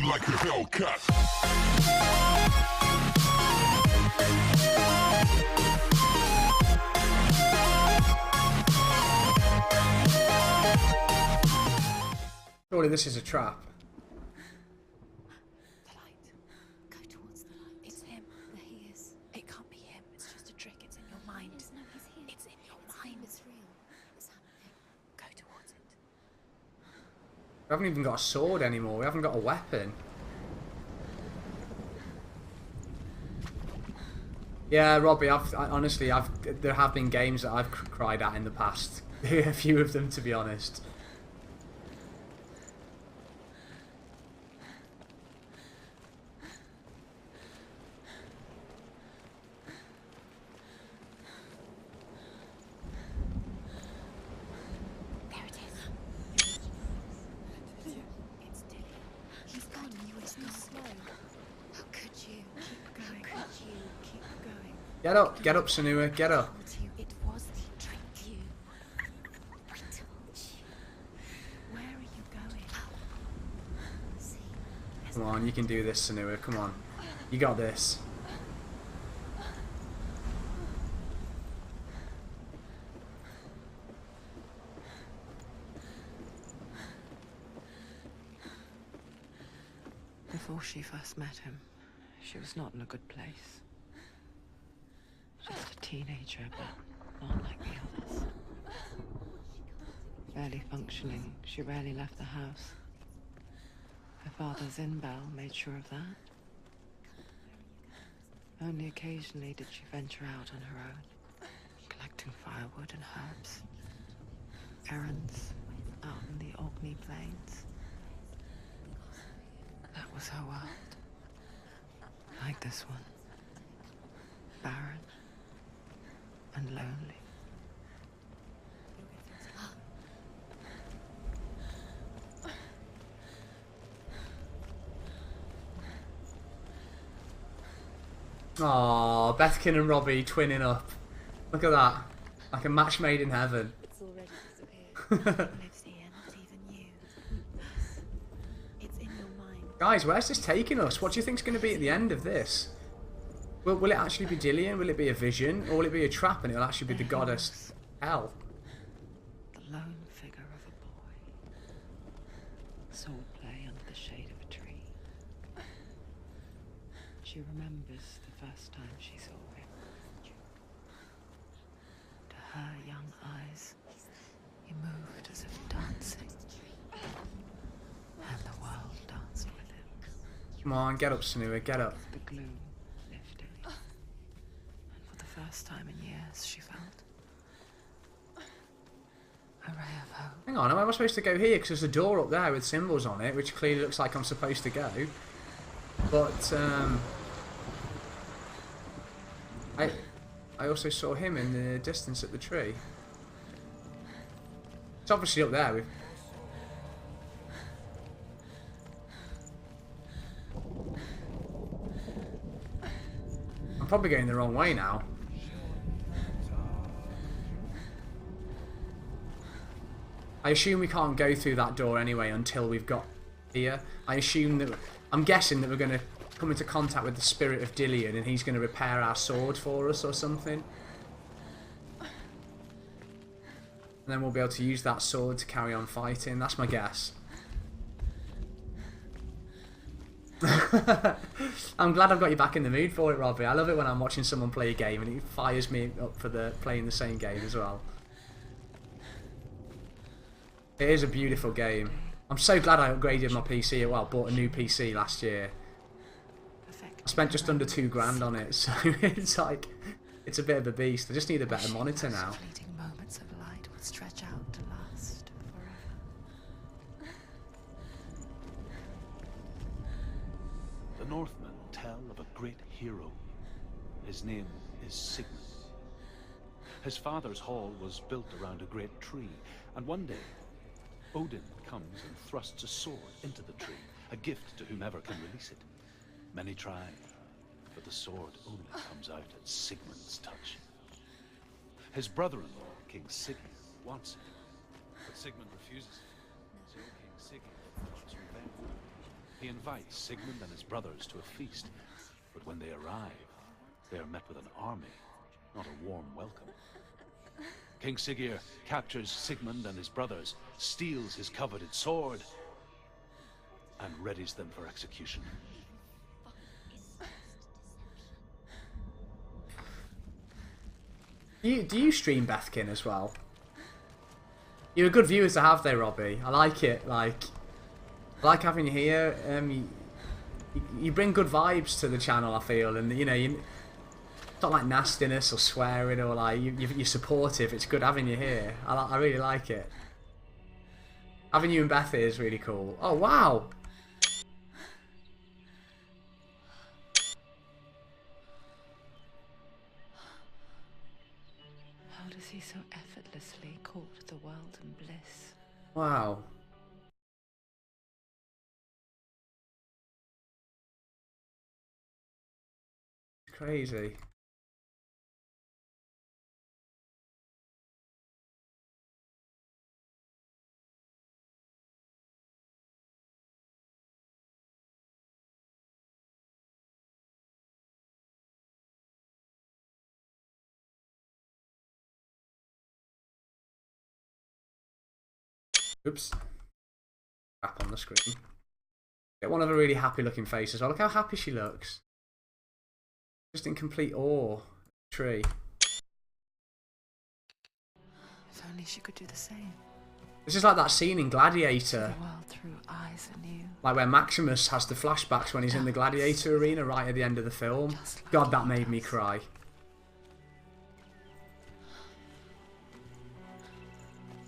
like a Hellcat. Surely this is a trap. The light. Go towards the light. It's him. There he is. It can't be him. It's just a trick. It's in your mind. No, he's here. It's in your mind. It's real. It's happening. Go towards it. We haven't even got a sword anymore. We haven't got a weapon. Yeah, Robbie, honestly, there have been games that I've cried at in the past. A few of them, to be honest. There it is. It's Dilly. He's gone. He's gone slow. How could you? Keep going. How could you? Keep going. Get up, Senua, get up. It was the trick you. I told you. Where are you going? See. Come on, you can do this, Senua, come on. You got this. Before she first met him, she was not in a good place. Just a teenager, but not like the others. Barely functioning, she rarely left the house. Her father's in-bell made sure of that. Only occasionally did she venture out on her own, collecting firewood and herbs. Errands out in the Orkney Plains. That was her world. Like this one. Barren and lonely. Aww, Bethkin and Robbie twinning up. Look at that. Like a match made in heaven. It's already disappeared. Lives here, not even you. It's in your mind. Guys, where's this taking us? What do you think's going to be at the end of this? Will it actually be Dillian? Will it be a vision? Or will it be a trap and it'll actually be the goddess Hell? The lone figure of a boy. Swordplay under the shade of a tree. She remembers the first time she saw him. To her young eyes, he moved as if dancing. And the world danced with him. Come on, get up, Senua, get up. The gloom lifted. And for the first time in years, she felt a ray of hope. Hang on, am I supposed to go here? Because there's a door up there with symbols on it, which clearly looks like I'm supposed to go. But, I also saw him in the distance at the tree. It's obviously up there. I'm probably going the wrong way now. I assume we can't go through that door anyway until we've got here. I'm guessing that we're going to come into contact with the spirit of Dillian and he's going to repair our sword for us or something. And then we'll be able to use that sword to carry on fighting. That's my guess. I'm glad I've got you back in the mood for it, Robbie. I love it when I'm watching someone play a game and it fires me up for playing the same game as well. It is a beautiful game. I'm so glad I upgraded my PC. Well, bought a new PC last year. I spent just under £2 on it, so it's like, it's a bit of a beast. I just need a better monitor now. Fleeting moments of light would stretch out to last forever. The Northmen tell of a great hero. His name is Sigmund. His father's hall was built around a great tree, and one day, Odin comes and thrusts a sword into the tree, a gift to whomever can release it. Many try, but the sword only comes out at Sigmund's touch. His brother-in-law, King Sigurd, wants it, but Sigmund refuses it. So King Sigurd wants revenge. He invites Sigmund and his brothers to a feast, but when they arrive, they are met with an army, not a warm welcome. King Siggeir captures Sigmund and his brothers, steals his coveted sword, and readies them for execution. Do you stream Bethkin as well? You're a good viewer to have there, Robbie. I like it. I like having you here. You bring good vibes to the channel, I feel, and you know, it's not like nastiness or swearing or like you're supportive. It's good having you here. I really like it. Having you and Beth here is really cool. Oh wow! How does he so effortlessly court the world and bliss? Wow. Crazy. Oops. Crap on the screen. Get one of a really happy looking face as well. Look how happy she looks. Just in complete awe. Tree. If only she could do the same. This is like that scene in Gladiator. The world through eyes anew. Like where Maximus has the flashbacks when he's in the Gladiator arena right at the end of the film. God, that made me cry.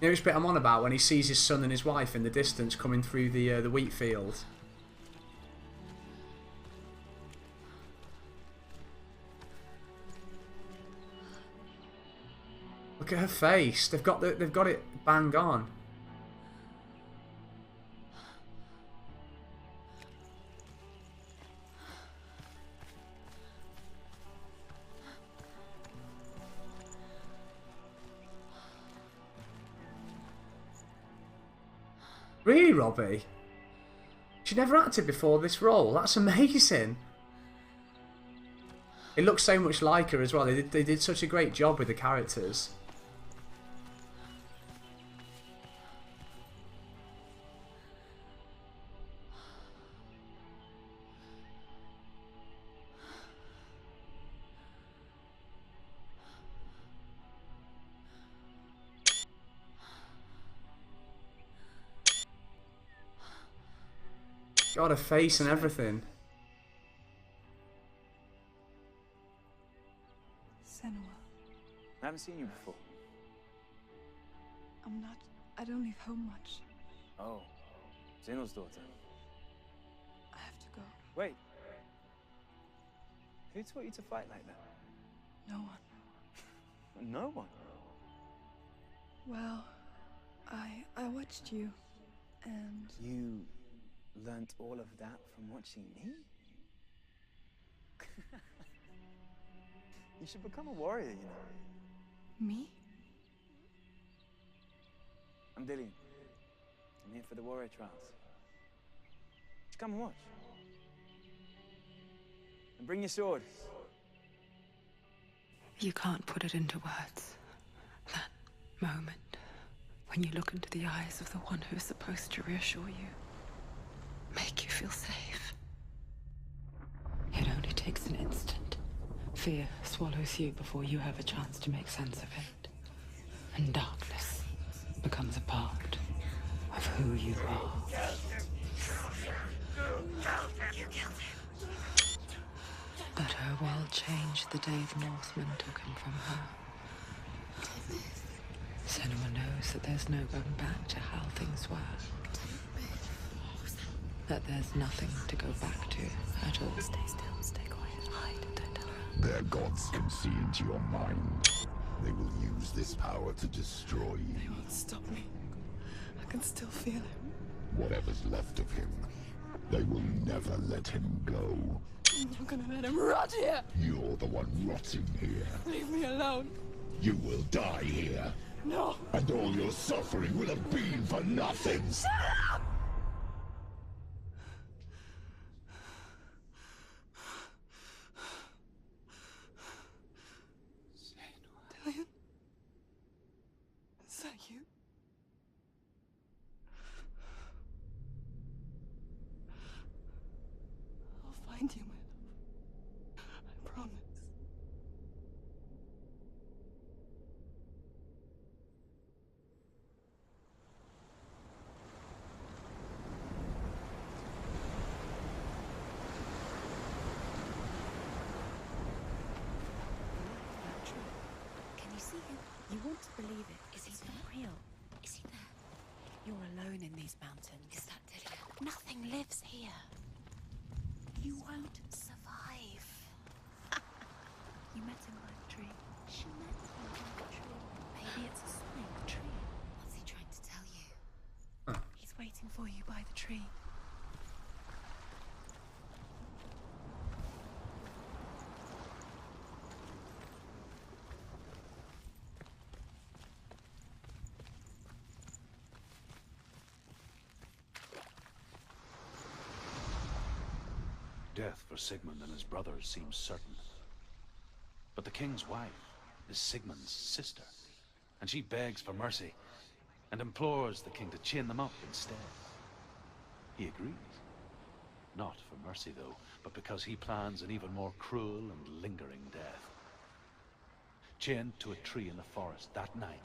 You know which bit I'm on about when he sees his son and his wife in the distance coming through the wheat field. Look at her face. They've got it bang on. Really, Robbie? She never acted before this role. That's amazing. It looks so much like her as well. They did such a great job with the characters. Got a face and everything. Senua, I haven't seen you before. I don't leave home much. Oh, Zenua's daughter. I have to go. Wait. Who taught you to fight like that? No one. No one. Well, I watched you, and You learnt all of that from watching me? You should become a warrior, you know. me? I'm Dillian. I'm here for the warrior trials. Just come and watch. And bring your sword. You can't put it into words. That moment when you look into the eyes of the one who is supposed to reassure you, make you feel safe. It only takes an instant. Fear swallows you before you have a chance to make sense of it. And darkness becomes a part of who you are. But her world changed the day the Northmen took him from her. Senua knows that there's no going back to how things were. That there's nothing to go back to at all. Stay still, stay quiet, hide, don't tell her. Their gods can see into your mind. They will use this power to destroy you. They won't stop me. I can still feel him. Whatever's left of him, they will never let him go. I'm not gonna let him rot here. You're the one rotting here. Leave me alone. You will die here. No. And all your suffering will have been for nothing. Shut up! find you, my love. I promise. Can you see him? You want to believe it. Is he not real? Is he there? You're alone in these mountains. Is that Delia? Nothing lives here. You won't survive. You met him by the tree. She met him by the tree. Maybe it's a sign. The tree. What's he trying to tell you? He's waiting for you by the tree. Death for Sigmund and his brothers seems certain. But the king's wife is Sigmund's sister, and she begs for mercy and implores the king to chain them up instead. He agrees. Not for mercy, though, but because he plans an even more cruel and lingering death. Chained to a tree in the forest that night,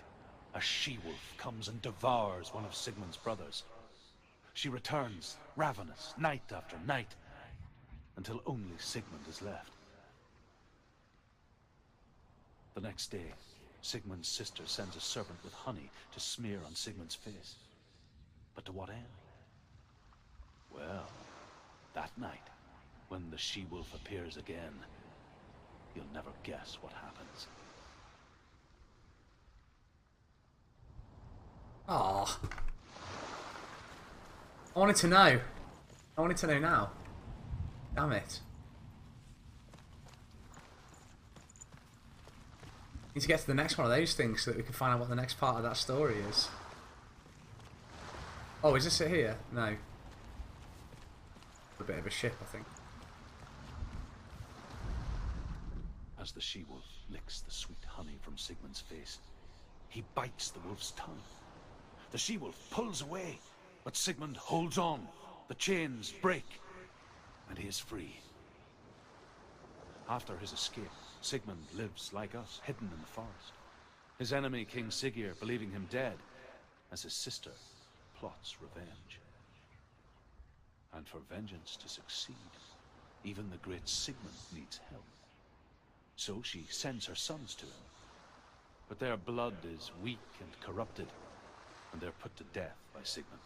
a she-wolf comes and devours one of Sigmund's brothers. She returns, ravenous, night after night, until only Sigmund is left. The next day, Sigmund's sister sends a servant with honey to smear on Sigmund's face. But to what end? Well, that night, when the she-wolf appears again, you'll never guess what happens. Ah, I wanted to know. I wanted to know now. Damn it. Need to get to the next one of those things so that we can find out what the next part of that story is. Oh, is this it here? No. A bit of a ship, I think. As the she-wolf licks the sweet honey from Sigmund's face, he bites the wolf's tongue. The she-wolf pulls away, but Sigmund holds on. The chains break, and he is free. After his escape, Sigmund lives like us, hidden in the forest. His enemy, King Siggeir, believing him dead, as his sister plots revenge. And for vengeance to succeed, even the great Sigmund needs help. So she sends her sons to him. But their blood is weak and corrupted, and they're put to death by Sigmund.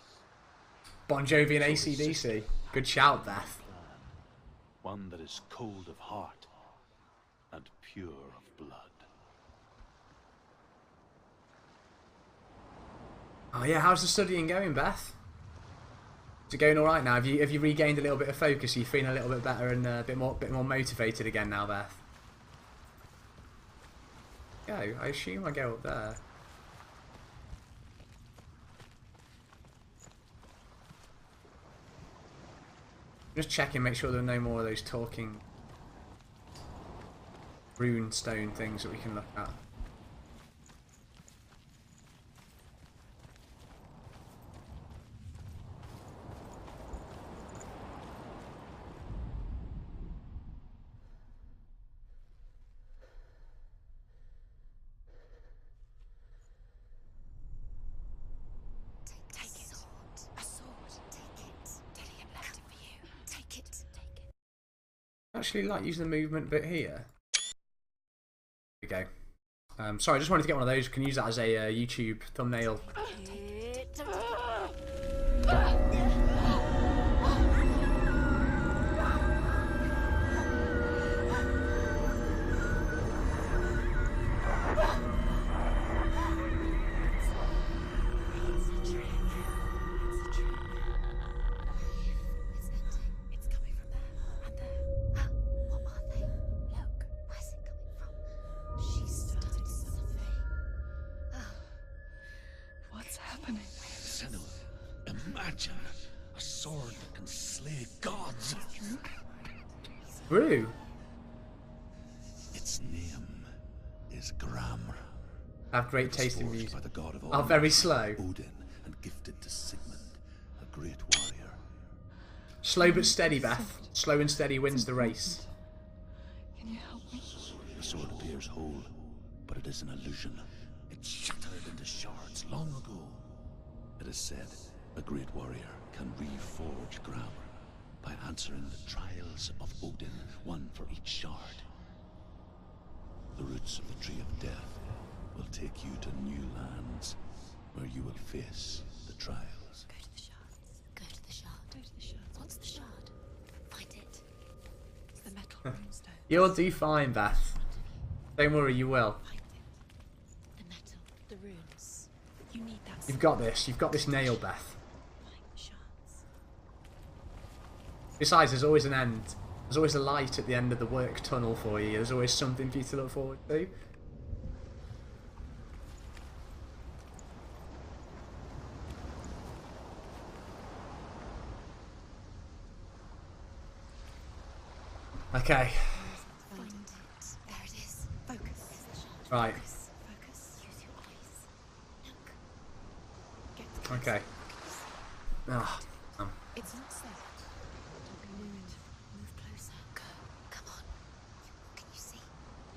Bon Jovi and AC/DC. Good shout, Beth. One that is cold of heart and pure of blood. Oh yeah, how's the studying going, Beth? Is it going all right now? Have you regained a little bit of focus? Are you feeling a little bit better and a bit more motivated again now, Beth? Go. I assume I go up there. Just checking, make sure there are no more of those talking rune stone things that we can look at. Actually like using the movement bit here. There we go. Sorry, I just wanted to get one of those. You can use that as a YouTube thumbnail. Brew. Its name is Gram. Have great taste in music. By the god of all Are very slow. Odin, and gifted to Sigmund, a great warrior. Slow but steady, Beth. Slow and steady wins the race. Can you help me? The sword appears whole, but it is an illusion. It shattered into shards long ago. It is said a great warrior can reforge ground by answering the trials of Odin, one for each shard. The roots of the Tree of Death will take you to new lands where you will face the trials. Go to the shards. Go to the shard. Go to the shards. What's the shard? Find it. It's the metal runestone. You'll do fine, Beth. Don't worry, you will. Find it. The metal. The runes. You need that. You've got this. You've got this nail, Beth. Find the shards. Besides, there's always an end. There's always a light at the end of the work tunnel for you. There's always something for you to look forward to. Okay. Find it. There it is. Focus. Right. Focus. Use your eyes. Look. Get Okay. Ah. It's not safe. Don't be ruined. Move closer. Go. Come on. Can you see?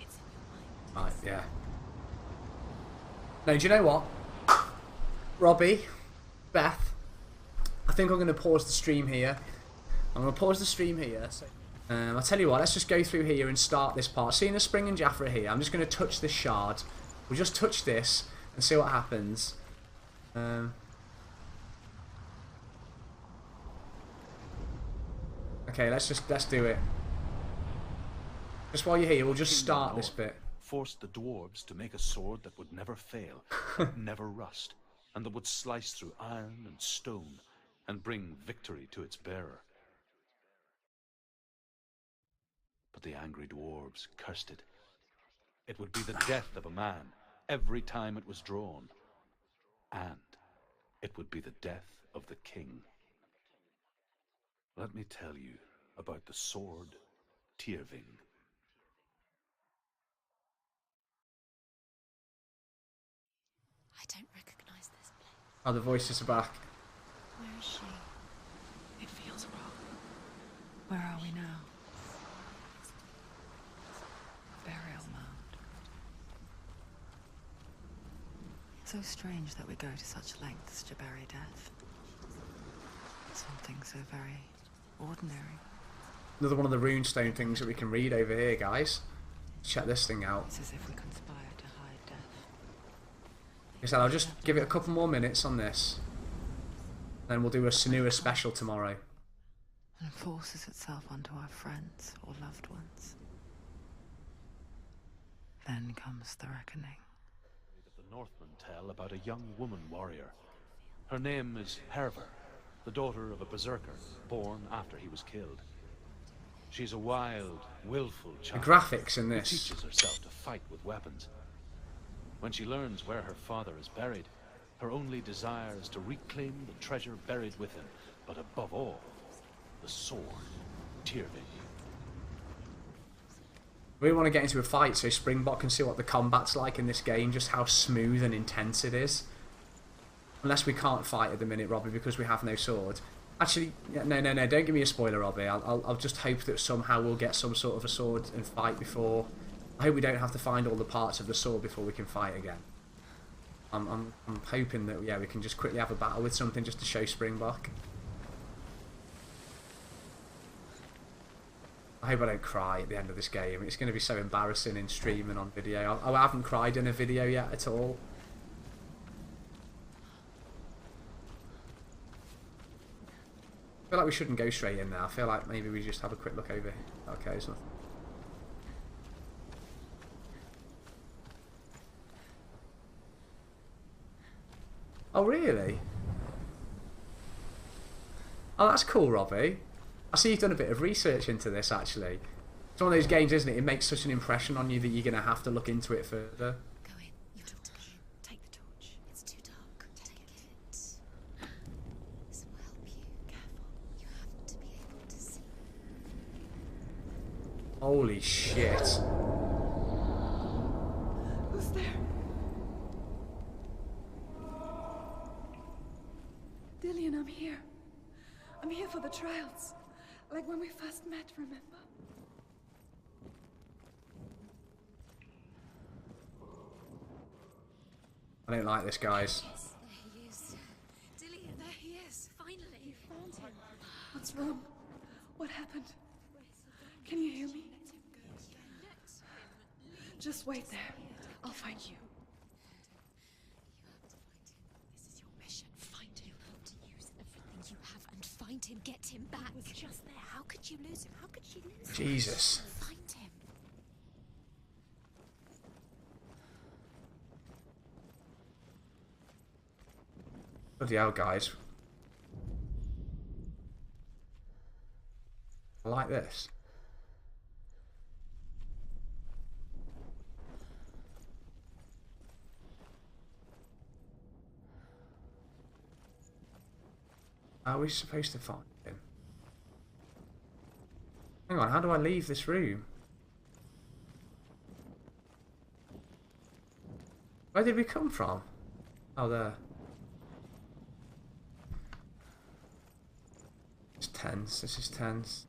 It's in your mind. Right, yeah. No, do you know what? Robbie, Beth, I think I'm going to pause the stream here. I'm going to pause the stream here. So, I'll tell you what, let's just go through here and start this part. Seeing the Spring and Jafra here, I'm just going to touch this shard. We'll just touch this and see what happens. Okay, let's do it. Just while you're here, we'll just start this bit. Forced the dwarves to make a sword that would never fail, that never rust, and that would slice through iron and stone and bring victory to its bearer. But the angry dwarves cursed it. It would be the death of a man every time it was drawn. And it would be the death of the king. Let me tell you about the sword Tyrving. I don't recognize this place. Oh, the voices are back. Where is she? It feels wrong. Where are we now? Burial mound. So strange that we go to such lengths to bury death. Something so very ordinary. Another one of the runestone things that we can read over here, guys. Check this thing out. It's as if we conspire to hide death. Like I said, I'll just give it a couple more minutes on this. Then we'll do a Senua special tomorrow. And forces itself onto our friends or loved ones. Then comes the reckoning. The Northmen tell about a young woman warrior. Her name is Herver, the daughter of a berserker, born after he was killed. She's a wild, willful The child graphics in who this. teaches herself to fight with weapons. When she learns where her father is buried, her only desire is to reclaim the treasure buried with him, but above all, the sword, Tyrving. We want to get into a fight so Springbok can see what the combat's like in this game, just how smooth and intense it is. Unless we can't fight at the minute, Robbie, because we have no sword. Actually, no, don't give me a spoiler, Robbie. I'll just hope that somehow we'll get some sort of a sword and fight before. I hope we don't have to find all the parts of the sword before we can fight again. I'm hoping that, yeah, we can just quickly have a battle with something just to show Springbok. I hope I don't cry at the end of this game. It's going to be so embarrassing in stream and on video. I haven't cried in a video yet at all. I feel like we shouldn't go straight in now. I feel like maybe we just have a quick look over here. Okay, so. Oh, really? Oh, that's cool, Robbie. I see you've done a bit of research into this, actually. It's one of those games, isn't it? It makes such an impression on you that you're going to have to look into it further. Go in. You have to go in. Take the torch. It's too dark. Take it. This will help you. Careful. You have to be able to see. Holy shit. Who's there? Dillian, I'm here. I'm here for the trials. Like when we first met, remember? I don't like this, guys. There he is. Dillian, there he is. Finally. You found him. What's wrong? What happened? Can you hear me? Just wait there. I'll find you. You have to find him. This is your mission. Find him. You have to use everything you have and find him. Get him back. He was just there. How could you lose him? How could you lose him? Jesus. Find him. Bloody hell, guys. I like this. How are we supposed to find him? Hang on, how do I leave this room? Where did we come from? Oh, there. It's tense. This is tense.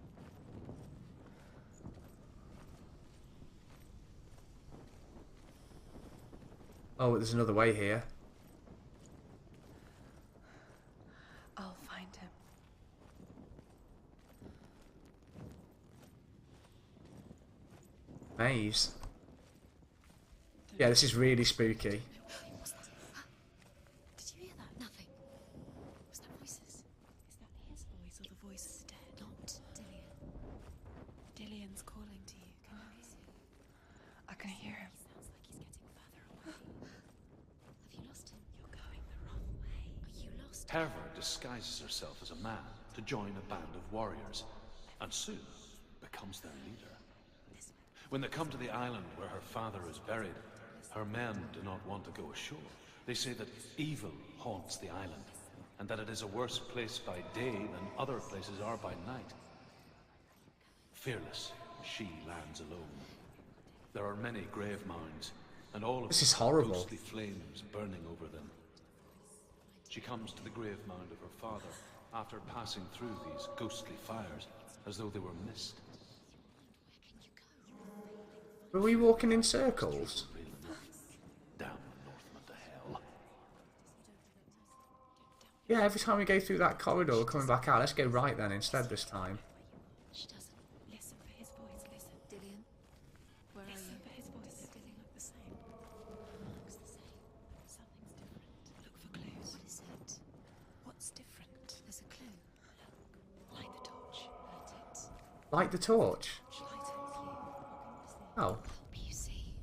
Oh, there's another way here. I'll find him. Maze. Yeah, this is really spooky. Did you hear that? Nothing. Was that voices? Is that his voice or the voice is dead? Not Dillian. Dillian's calling to you. Can you see? I can hear him. He sounds like he's getting further away. Have you lost him? You're going the wrong way. Are you lost? Herva disguises herself as a man to join a band of warriors, and soon becomes their leader. When they come to the island where her father is buried, her men do not want to go ashore. They say that evil haunts the island, and that it is a worse place by day than other places are by night. Fearless, she lands alone. There are many grave mounds, and all of This is them horrible. ghostly flames burning over them. She comes to the grave mound of her father after passing through these ghostly fires, as though they were mist. Were we walking in circles? Damn the Northmen to hell. Yeah, every time we go through that corridor, we're coming back out. Let's go right then instead this time. She doesn't. Listen for his voice. Listen. Dillian? Where are you? Listen for his voice. Does Dillian look the same? Looks the same. Something's different. Look for clues. What is it? What's different? There's a clue. Look. Light the torch. Light it. Light the torch. Light it. Oh. Help you see.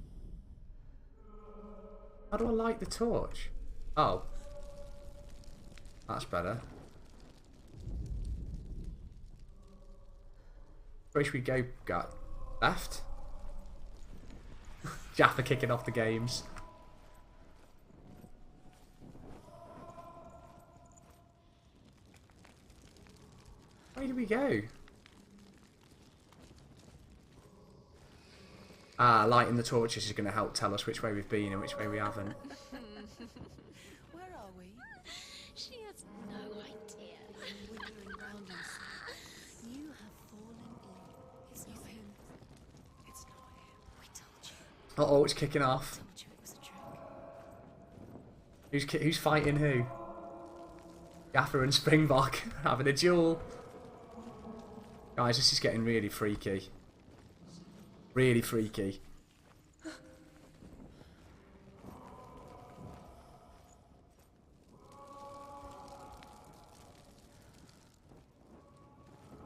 How do I light the torch? Oh. That's better. Where should we go? Got left? Jaffa kicking off the games. Where do we go? Ah, lighting the torches is going to help tell us which way we've been and which way we haven't. Where are we? She has no idea. Wandering around inside. You have fallen in. It's not him. It's not him. We told you. Uh oh, it's kicking off. Told you it was a trick. Who's fighting who? Gaffer and Springbok having a duel. Guys, this is getting really freaky. Really freaky.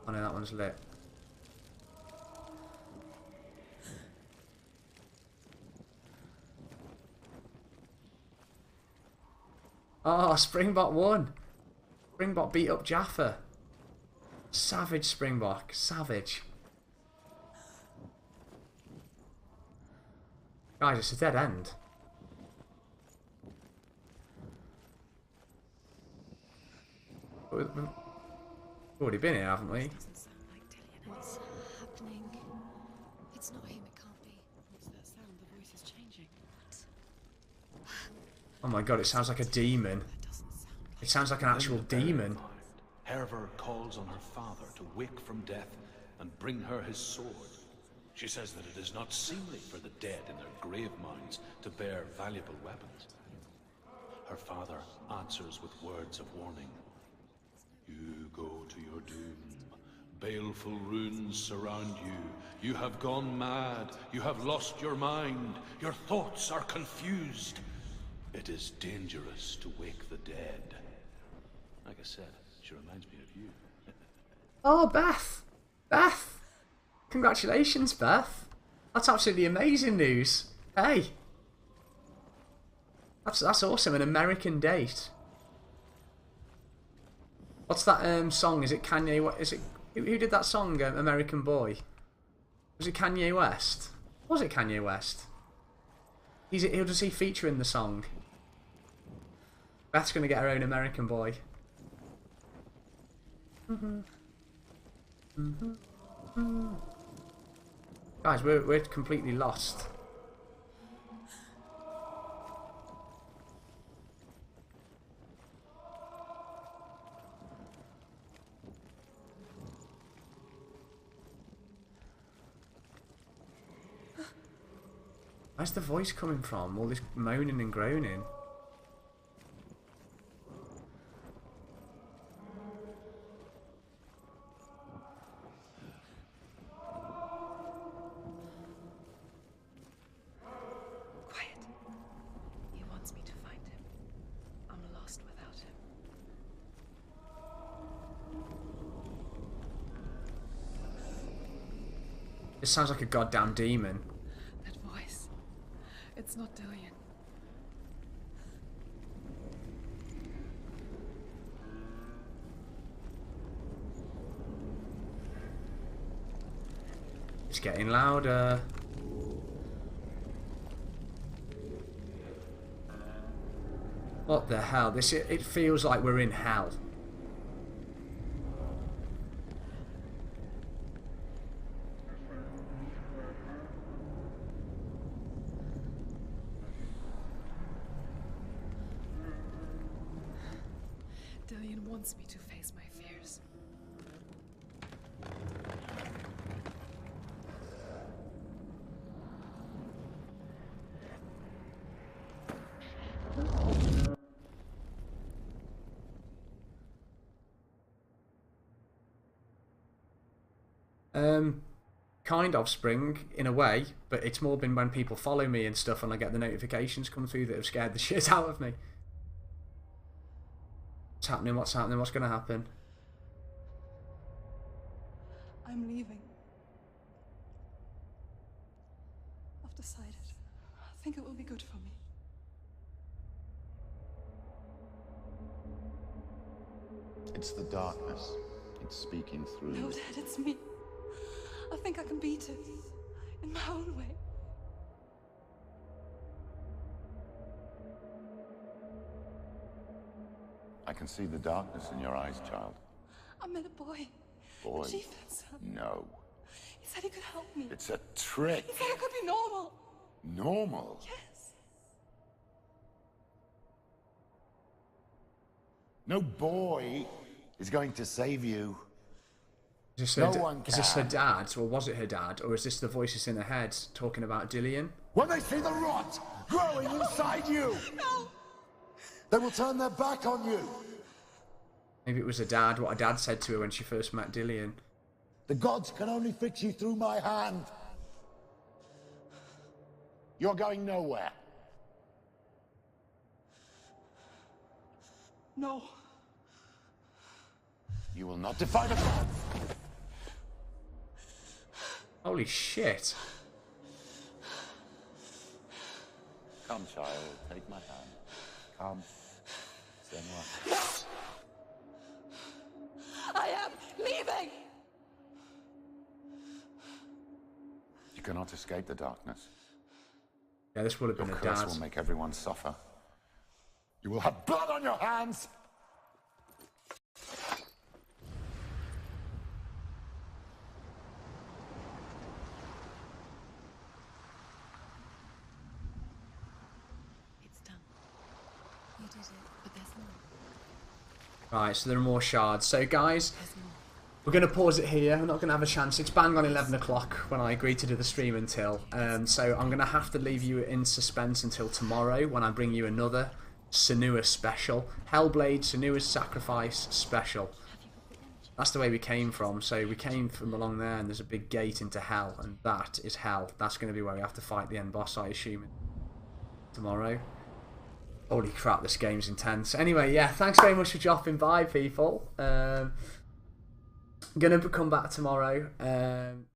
Oh no, that one's lit. Oh, Springbok won. Springbok beat up Jaffa. Savage Springbok. Savage. Guys, it's a dead end. We've already been here, haven't we? Doesn't sound like Dillian. What's happening? It's not him. It can't be. What's that sound? The voice is changing. What? Oh my god, it sounds like a demon. That doesn't sound like. It sounds like an actual demon. Herver calls on her father to wake from death and bring her his sword. She says that it is not seemly for the dead in their grave mounds to bear valuable weapons. Her father answers with words of warning. You go to your doom. Baleful runes surround you. You have gone mad. You have lost your mind. Your thoughts are confused. It is dangerous to wake the dead. Like I said, she reminds me of you. Oh, Beth! Beth! Congratulations, Beth. That's absolutely amazing news. Hey! That's awesome, an American date. What's that song? Is it Kanye? What is it? Who did that song? American Boy. Was it Kanye West? Was it Kanye West? Who does he feature in the song? Beth's gonna get her own American Boy. Guys, we're completely lost. Where's the voice coming from? All this moaning and groaning. Quiet. He wants me to find him. I'm lost without him. This sounds like a goddamn demon. That voice. It's not Dillion. It's getting louder. What the hell? It feels like we're in hell. Dillion wants me to face my fears. Kind of Spring, in a way, but it's more been when people follow me and stuff and I get the notifications come through that have scared the shit out of me. What's happening? What's happening? What's going to happen? I'm leaving. I've decided. I think it will be good for me. It's the darkness. It's speaking through No, you. Dad, it's me. I think I can beat it. In my own way. I can see the darkness in your eyes, child. I met a boy. Boy. The chief said so. No. He said he could help me. It's a trick. He said I could be normal. Normal. Yes. No boy is going to save you. Is No one this her can. dad, or was it her dad, or is this the voices in her head talking about Dillion? When they see the rot growing inside you, No. they will turn their back on you. Maybe it was her dad, what her dad said to her when she first met Dillion. The gods can only fix you through my hand. You're going nowhere. No. You will not defy the gods. Holy shit. Come, child, take my hand. Come. Senua. I am leaving. You cannot escape the darkness. Yeah, this would have been Your her curse dad. will make everyone suffer. You will have blood on your hands. It's done. You did it, but there's more. Right, so there are more shards. So guys, we're going to pause it here. We're not going to have a chance. It's bang on 11 o'clock when I agreed to do the stream until. So I'm going to have to leave you in suspense until tomorrow when I bring you another Senua special. Hellblade, Senua's Sacrifice special. That's the way we came from. So we came from along there and there's a big gate into hell. And that is hell. That's going to be where we have to fight the end boss, I assume, tomorrow. Holy crap, this game's intense. Anyway, yeah, thanks very much for dropping by, people. I'm going to come back tomorrow.